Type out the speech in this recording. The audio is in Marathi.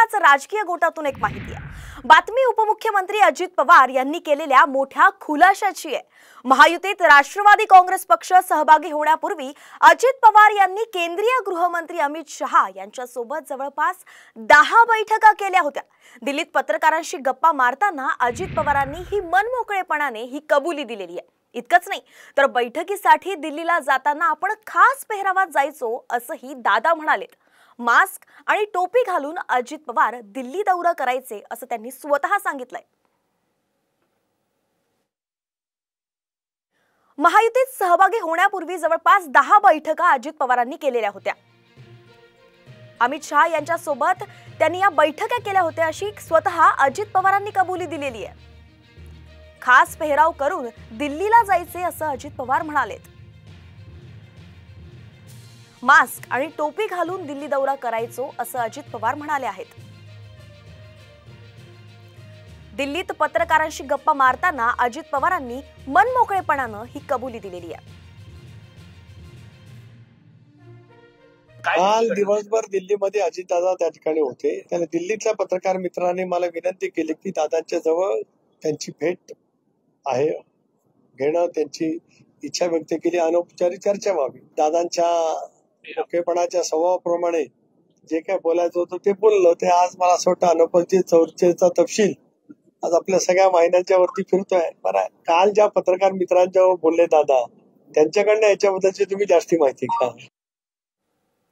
त्याच राजकीय गोटातून एक माहिती आहे। बातमी उपमुख्यमंत्री अजित पवार यांनी केलेल्या मोठ्या खुलाशाची आहे। महायुतीत राष्ट्रवादी काँग्रेस पक्ष सहभागी होण्यापूर्वी अजित पवार यांनी केंद्रीय गृहमंत्री अमित शहा यांच्यासोबत जवळपास 10 बैठका केल्या होत्या। दिल्लीत पत्रकारांशी गप्पा मारताना अजित पवारांनी ही मनमोकळेपणाने ही कबुली दिलेली आहे। इतकंच नाही तर बैठकीसाठी दिल्लीला जाताना आपण खास पेहरावात जायचो असंही दादा म्हणाले। मास्क आणि टोपी घालून अजित पवार दिल्ली दौरा करायचे असं त्यांनी स्वतः सांगितलंय। महायुतीत सहभागी होण्यापूर्वी जवळपास 10 बैठका अजित पवारांनी केलेल्या होत्या। अमित शहा यांच्या सोबत त्यांनी या बैठका केल्या होत्या अशी स्वतः अजित पवारांनी कबुली दिलेली आहे। खास पेहराव करून दिल्लीला जायचे असं अजित पवार म्हणाले। मास्क आणि टोपी घालून दिल्ली दौरा करायचो असं अजित पवार म्हणाले आहेत। दिल्लीत पत्रकारांशी गप्पा मारताना अजित पवारांनी मनमोकळेपणानं ही कबुली दिलेली आहे। काल दिवसभर दिल्लीमध्ये अजितदादा त्या ठिकाणी होते। त्याने दिल्लीतल्या पत्रकार मित्रांनी मला विनंती केली की दादांच्या जवळ त्यांची भेट आहे घेणं, त्यांची इच्छा व्यक्त केली, अनौपचारिक चर्चा व्हावी। दादांच्या मोकळेपणाच्या स्वभावाप्रमाणे जे काय बोलायचं होतं ते बोललो। ते आज मला असं वाटतं अनौपचारिक चर्चेचा तपशील आज आपल्या सगळ्या वाहिन्यांच्या वरती फिरतोय। बरं, काल ज्या पत्रकार मित्रांच्या बोलले दादा त्यांच्याकडनं याच्याबद्दलची तुम्ही जास्ती माहिती घ्या।